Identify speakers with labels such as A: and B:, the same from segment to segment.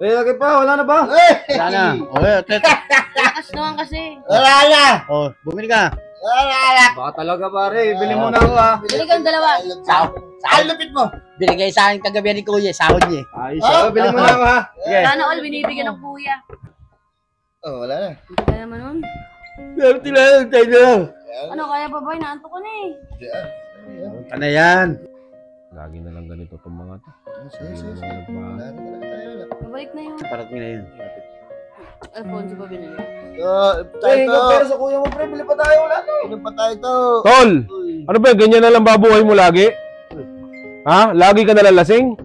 A: lagi pa, wala na ba?
B: Wala na.
C: Lakas naman kasi.
B: Wala na. Bumili ka. Wala na.
A: Baka talaga pare, bili mo na ako ha.
C: Bili kang dalawa.
B: Saan lupit mo? Binigay sa akin kagabi ni Kuya, sahod niya.
A: Ayos bili mo na ako ha.
C: Sana all binibigyan ng kuya.
B: Wala na.
C: Hindi ka naman nun.
B: Tayo na.
C: Ano, kaya pa ba? Inaantok ko na eh.
B: Ano yan?
A: Lagi na lang ganito itong mga to.
C: Mabalik na yun.
B: Parating na yun.
C: Alfonso ba binili?
A: Pero sa kuya mo pre, bili pa tayo, wala to.
B: Ano pa tayo to?
D: Tol, ano ba, ganyan na lang babuhay mo lagi? Ha? Lagi ka nalalasing?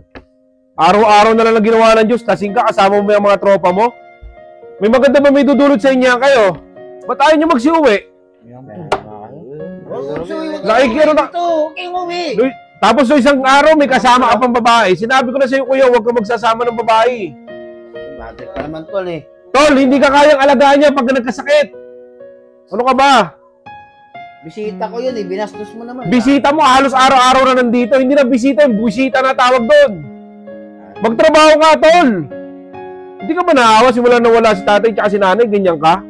D: Araw-araw na lang ang ginawa ng Diyos, lasing ka, kasama mo yung mga tropa mo? May maganda ba may dudulot sa inyo kayo? Ba't ayaw nyo magsiuwi? Nakikiro na. Tapos so isang araw may kasama ka pang babae. Sinabi ko na sa'yo kuya, huwag ka magsasama ng babae.
B: Bakit pa naman tol eh?
D: Tol, hindi ka kayang alagaan niya pag nagkasakit. Ano ka ba?
B: Bisita ko yun eh, binastos mo naman.
D: Bisita mo, halos araw-araw na nandito. Hindi na bisita, busita na tawag doon. Magtrabaho ka, tol. Hindi ka ba naawa simula na wala si tatay at si nanay, ganyan ka?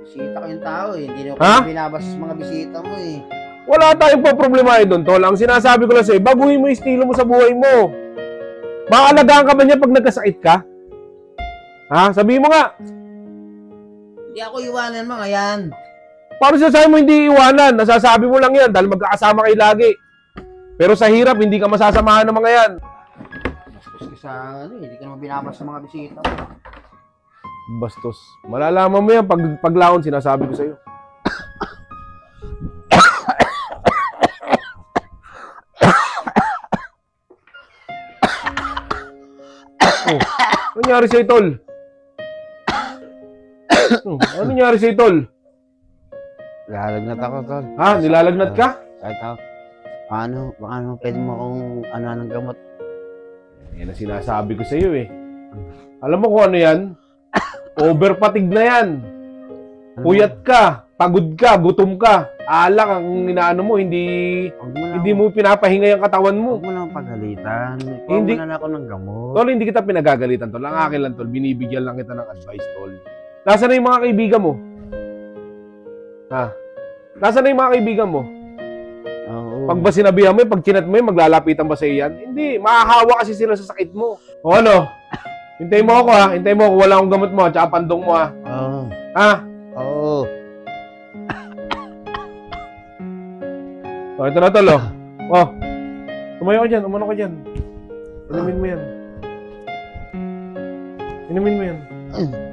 B: Bisita ko yung tao eh, hindi na
D: Ha?
B: ako binabastos mga bisita mo eh.
D: Wala tayong problema doon, tol. Ang sinasabi ko lang sa'yo, baguhin mo yung estilo mo sa buhay mo. Maalagaan ka ba niya pag nagkasakit ka? Ha? Sabihin mo nga.
B: Hindi ako iwanan mga yan.
D: Paano sinasabi mo hindi iwanan? Nasasabi mo lang yan dahil magkakasama kayo lagi. Pero sa hirap, hindi ka masasamahan ng mga yan.
B: Bastos ka sa ano eh, hindi ka naman binabastos sa mga bisita mo.
D: Bastos. Malalaman mo yan pag paglaon, sinasabi ko sa'yo. Ano nangyari sa'yo, tol? Ano nangyari sa'yo, tol?
B: Lalagnat ako tol.
D: Ha? Nilalagnat ka?
B: Kahit ako. Baka pwede mo akong ano ng gamot.
D: Yan ang sinasabi ko sa'yo eh. Alam mo kung ano yan? Overpatig na yan. Puyat ka, pagod ka, gutom ka. Alak ang inaano mo, hindi mo pinapahinga yung katawan mo.
B: Huwag mo naman pagalitan.
D: Hindi.
B: Huwag mo na ako ng gamot.
D: Tol, hindi kita pinagagalitan, tol. Ang akin lang, tol. Binibigyan lang kita ng advice, tol. Nasaan na yung mga kaibigan mo? Ha? Nasaan na yung mga kaibigan mo?
B: Oo.
D: Pag ba sinabihan mo, pag chinat mo yun, maglalapitan ba sa'yo yan? Hindi. Mahahawa kasi sila sa sakit mo. O ano? Hintayin mo ako ha. Hintayin mo ako. Wala akong gamot mo ha. Tsaka pandong mo ha.
B: Oo.
D: Ha?
B: Oo.
D: O, ito na tol, oh. Oh. Tumayo ka dyan. Umano ka dyan. Inumin mo yan. Inumin mo yan.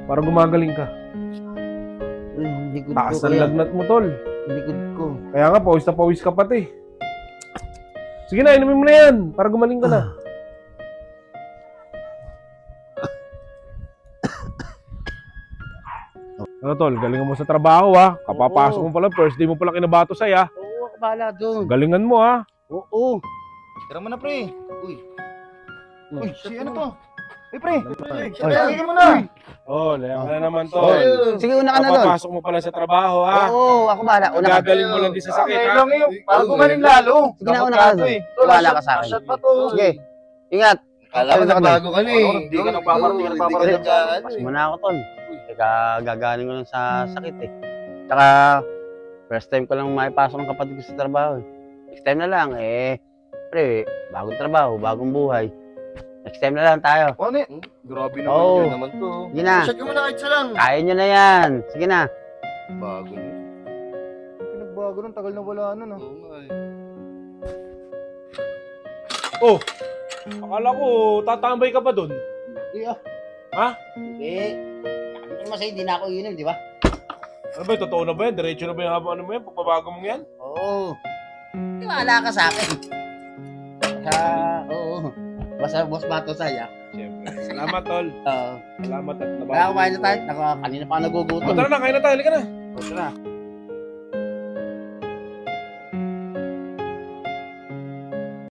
D: Para gumagaling ka.
B: Likod
D: Taas
B: ko
D: ng lagnat mo, tol.
B: Likod ko.
D: Kaya nga, pawis na pawis ka pati. Sige na, inumin mo na yan. Para gumaling ka na. Ano, tol? Galingan mo sa trabaho, ha? Kapapasok mo pala. First day mo pala kinabato sa'yo, ha?
B: Oo, ako bahala doon.
D: Galingan mo, ha?
B: Oo.
A: Tira mo na pre. Uy, si ano to? Uy pre,
D: Ay.
A: lagyan mo na.
D: Oh, layan ka na naman, tol.
B: Sige, una ka na doon.
D: Kapapasok mo pala sa trabaho, ha?
B: Oo, ako bahala. Una ka.
D: Gagaling mo lang din sa sakit, ha?
A: Lang yun, para gumaling lalo.
B: Sige na, una ka na doon. Bahala ka sa akin.
A: Shot pa to.
B: Sige. Ingat.
A: Kala ko nagbago ka na eh. Hindi ka nagpaparating ka.
B: Muna ako, tol. Teka, gagaling ko lang sa sakit eh. Tsaka, first time ko lang maipasok ng kapatid ko sa trabaho eh. Next time na lang eh. Pre, bagong trabaho, bagong buhay. Next time na lang tayo.
A: Ano eh? Grabe naman
B: Oo.
A: yun naman to.
B: Sige na.
A: Shot ka muna kahit isa lang.
B: Kaya nyo na yan. Sige na.
A: Bago niya. Pinagbago nun, tagal na wala nun ah.
D: Oh, akala ko, tatambay ka pa dun.
B: Hindi ah.
D: Ha?
B: Eh, sabi ko naman sa'yo, hindi na ako inom, di ba?
D: Ano ba, totoo na ba yan? Diretso na ba yung habang ano mo yan? Pagbabago mo yan?
B: Oo. Tiwala ka sa akin. Oo. Basta boss bato saya.
D: Siyempre. Salamat, tol.
B: Oo.
D: Salamat at nabago.
B: Kaya kumain na tayo. Kanina pa ako nagugutom.
D: Tara na, kain na tayo. Halika na.
B: Tara.